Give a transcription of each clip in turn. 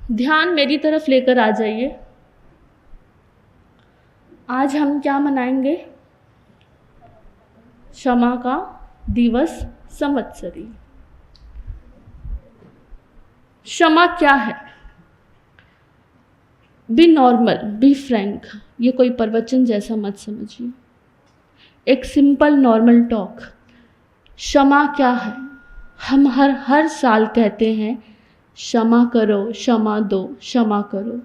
ध्यान मेरी तरफ लेकर आ जाइए। आज हम क्या मनाएंगे? क्षमा का दिवस संवत्सरी। क्षमा क्या है? B normal, be frank. ये कोई प्रवचन जैसा मत समझिए, एक सिंपल नॉर्मल टॉक। क्षमा क्या है? हम हर साल कहते हैं क्षमा करो, क्षमा दो, क्षमा करो।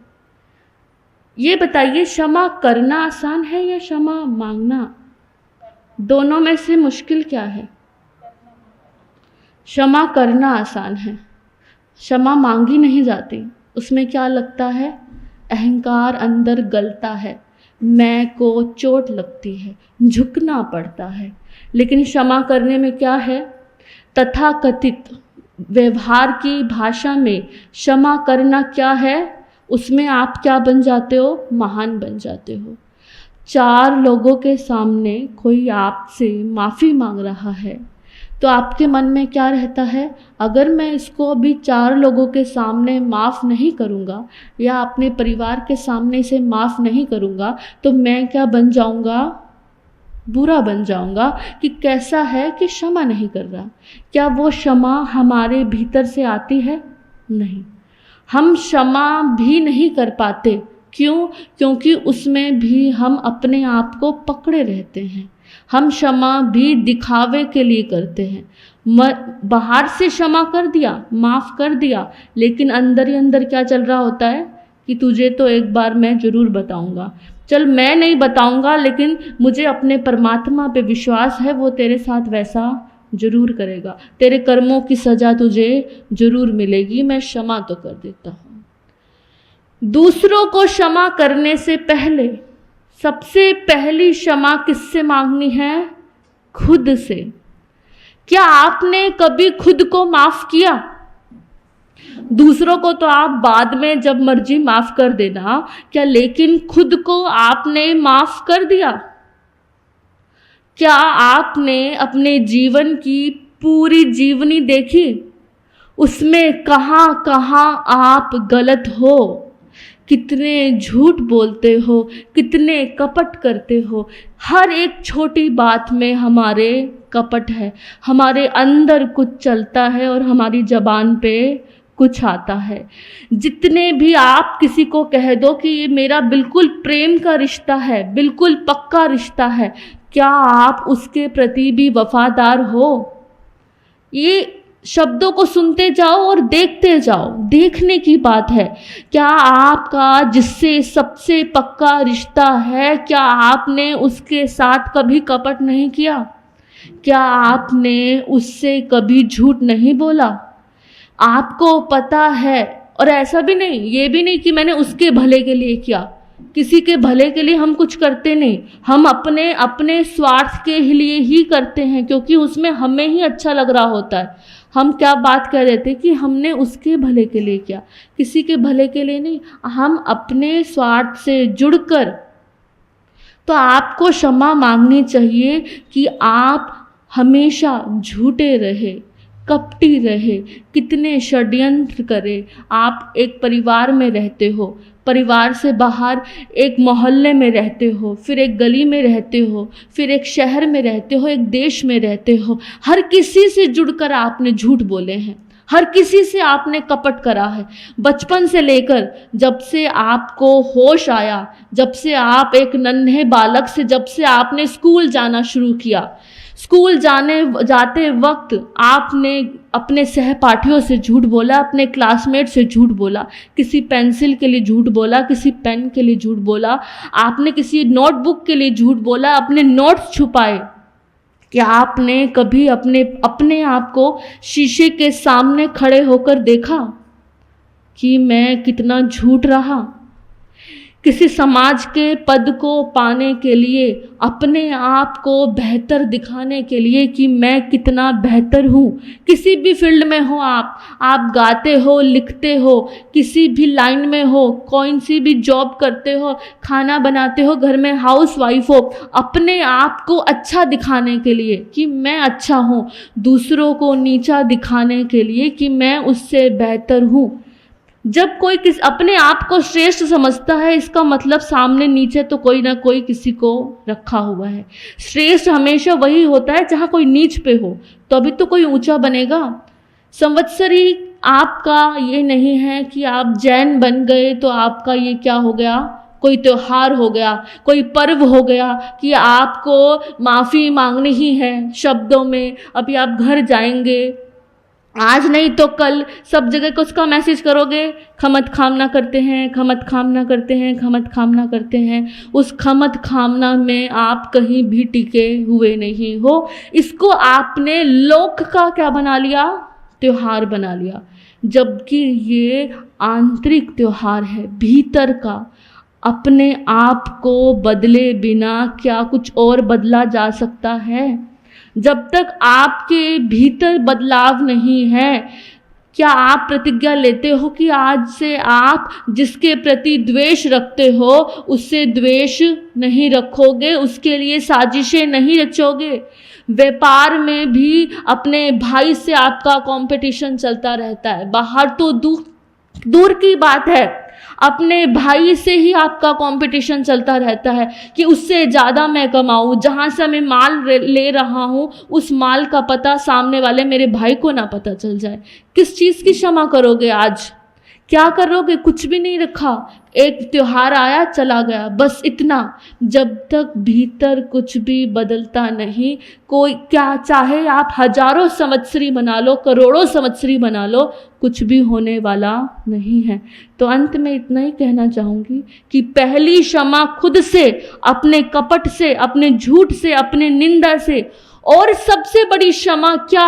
ये बताइए, क्षमा करना आसान है या क्षमा मांगना? दोनों में से मुश्किल क्या है? क्षमा करना आसान है, क्षमा मांगी नहीं जाती। उसमें क्या लगता है? अहंकार अंदर गलता है, मैं को चोट लगती है, झुकना पड़ता है। लेकिन क्षमा करने में क्या है? तथाकथित व्यवहार की भाषा में क्षमा करना क्या है? उसमें आप क्या बन जाते हो? महान बन जाते हो। 4 लोगों के सामने कोई आपसे माफ़ी मांग रहा है तो आपके मन में क्या रहता है? अगर मैं इसको अभी 4 लोगों के सामने माफ़ नहीं करूँगा या अपने परिवार के सामने इसे माफ़ नहीं करूँगा तो मैं क्या बन जाऊँगा? बुरा बन जाऊँगा। कि कैसा है कि क्षमा नहीं कर रहा। क्या वो क्षमा हमारे भीतर से आती है? नहीं। हम क्षमा भी नहीं कर पाते। क्यों? क्योंकि उसमें भी हम अपने आप को पकड़े रहते हैं। हम क्षमा भी दिखावे के लिए करते हैं। बाहर से क्षमा कर दिया, माफ़ कर दिया, लेकिन अंदर ही अंदर क्या चल रहा होता है कि तुझे तो एक बार मैं ज़रूर बताऊंगा। चल, मैं नहीं बताऊंगा, लेकिन मुझे अपने परमात्मा पे विश्वास है, वो तेरे साथ वैसा जरूर करेगा। तेरे कर्मों की सज़ा तुझे जरूर मिलेगी। मैं क्षमा तो कर देता हूँ। दूसरों को क्षमा करने से पहले सबसे पहली क्षमा किससे मांगनी है? खुद से। क्या आपने कभी खुद को माफ़ किया? दूसरों को तो आप बाद में जब मर्जी माफ़ कर देना, क्या लेकिन खुद को आपने माफ़ कर दिया? क्या आपने अपने जीवन की पूरी जीवनी देखी? उसमें कहाँ कहाँ आप गलत हो, कितने झूठ बोलते हो, कितने कपट करते हो। हर एक छोटी बात में हमारे कपट है, हमारे अंदर कुछ चलता है और हमारी ज़बान पे कुछ आता है। जितने भी आप किसी को कह दो कि ये मेरा बिल्कुल प्रेम का रिश्ता है, बिल्कुल पक्का रिश्ता है, क्या आप उसके प्रति भी वफादार हो? ये शब्दों को सुनते जाओ और देखते जाओ। देखने की बात है। क्या आपका जिससे सबसे पक्का रिश्ता है, क्या आपने उसके साथ कभी कपट नहीं किया? क्या आपने उससे कभी झूठ नहीं बोला? आपको पता है, और ऐसा भी नहीं, ये भी नहीं कि मैंने उसके भले के लिए किया। किसी के भले के लिए हम कुछ करते नहीं, हम अपने अपने स्वार्थ के लिए ही करते हैं, क्योंकि उसमें हमें ही अच्छा लग रहा होता है। हम क्या बात कह रहे थे कि हमने उसके भले के लिए किया, किसी के भले के लिए नहीं। हम अपने स्वार्थ से जुड़कर, तो आपको क्षमा मांगनी चाहिए कि आप हमेशा झूठे रहे, कपटी रहे, कितने षड्यंत्र करे। आप एक परिवार में रहते हो, परिवार से बाहर एक मोहल्ले में रहते हो, फिर एक गली में रहते हो, फिर एक शहर में रहते हो, एक देश में रहते हो। हर किसी से जुड़कर आपने झूठ बोले हैं, हर किसी से आपने कपट करा है। बचपन से लेकर जब से आपको होश आया, जब से आप एक नन्हे बालक से, जब से आपने स्कूल जाना शुरू किया, स्कूल जाते वक्त आपने अपने सहपाठियों से झूठ बोला, अपने क्लासमेट से झूठ बोला, किसी पेंसिल के लिए झूठ बोला, किसी पेन के लिए झूठ बोला, आपने किसी नोटबुक के लिए झूठ बोला, अपने नोट्स छुपाए। क्या आपने कभी अपने आप को शीशे के सामने खड़े होकर देखा कि मैं कितना झूठ रहा? किसी समाज के पद को पाने के लिए, अपने आप को बेहतर दिखाने के लिए कि मैं कितना बेहतर हूँ, किसी भी फील्ड में हो आप गाते हो, लिखते हो, किसी भी लाइन में हो, कौन सी भी जॉब करते हो, खाना बनाते हो, घर में हाउस वाइफ हो, अपने आप को अच्छा दिखाने के लिए कि मैं अच्छा हूँ, दूसरों को नीचा दिखाने के लिए कि मैं उससे बेहतर हूँ, जब कोई अपने आप को श्रेष्ठ समझता है, इसका मतलब सामने नीचे तो कोई ना कोई किसी को रखा हुआ है। श्रेष्ठ हमेशा वही होता है जहाँ कोई नीच पे हो, तो अभी तो कोई ऊंचा बनेगा। संवत्सरी आपका ये नहीं है कि आप जैन बन गए तो आपका ये क्या हो गया, कोई त्योहार हो गया, कोई पर्व हो गया कि आपको माफ़ी मांगनी ही है शब्दों में। अभी आप घर जाएंगे, आज नहीं तो कल सब जगह को उसका मैसेज करोगे, खमत खामना करते हैं, खमत खामना करते हैं, खमत खामना करते हैं। उस खमत खामना में आप कहीं भी टिके हुए नहीं हो। इसको आपने लोक का क्या बना लिया, त्योहार बना लिया, जबकि ये आंतरिक त्योहार है, भीतर का। अपने आप को बदले बिना क्या कुछ और बदला जा सकता है? जब तक आपके भीतर बदलाव नहीं है, क्या आप प्रतिज्ञा लेते हो कि आज से आप जिसके प्रति द्वेष रखते हो उससे द्वेष नहीं रखोगे, उसके लिए साजिशें नहीं रचोगे? व्यापार में भी अपने भाई से आपका कंपटीशन चलता रहता है। बाहर तो दूर की बात है, अपने भाई से ही आपका कंपटीशन चलता रहता है कि उससे ज़्यादा मैं कमाऊँ, जहाँ से मैं माल ले रहा हूँ उस माल का पता सामने वाले मेरे भाई को ना पता चल जाए। किस चीज़ की क्षमा करोगे आज? क्या करोगे? कुछ भी नहीं रखा, एक त्योहार आया चला गया, बस इतना। जब तक भीतर कुछ भी बदलता नहीं, कोई क्या चाहे आप हजारों संवत्सरी बना लो, करोड़ों संवत्सरी बना लो, कुछ भी होने वाला नहीं है। तो अंत में इतना ही कहना चाहूँगी कि पहली क्षमा खुद से, अपने कपट से, अपने झूठ से, अपने निंदा से। और सबसे बड़ी क्षमा क्या,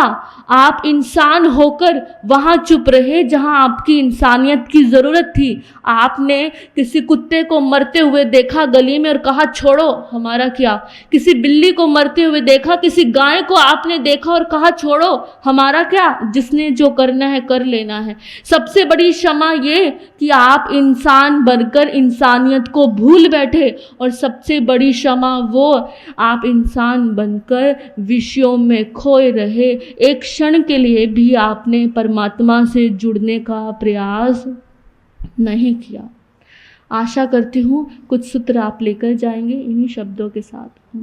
आप इंसान होकर वहाँ चुप रहे जहाँ आपकी इंसानियत की ज़रूरत थी। आपने किसी कुत्ते को मरते हुए देखा गली में और कहा छोड़ो, हमारा क्या? किसी बिल्ली को मरते हुए देखा, किसी गाय को आपने देखा और कहा छोड़ो, हमारा क्या? जिसने जो करना है कर लेना है। सबसे बड़ी क्षमा ये कि आप इंसान बनकर इंसानियत को भूल बैठे, और सबसे बड़ी क्षमा वो आप इंसान बनकर विषयों में खोए रहे। एक क्षण के लिए भी आपने परमात्मा से जुड़ने का प्रयास नहीं किया। आशा करती हूँ कुछ सूत्र आप लेकर जाएंगे इन्हीं शब्दों के साथ।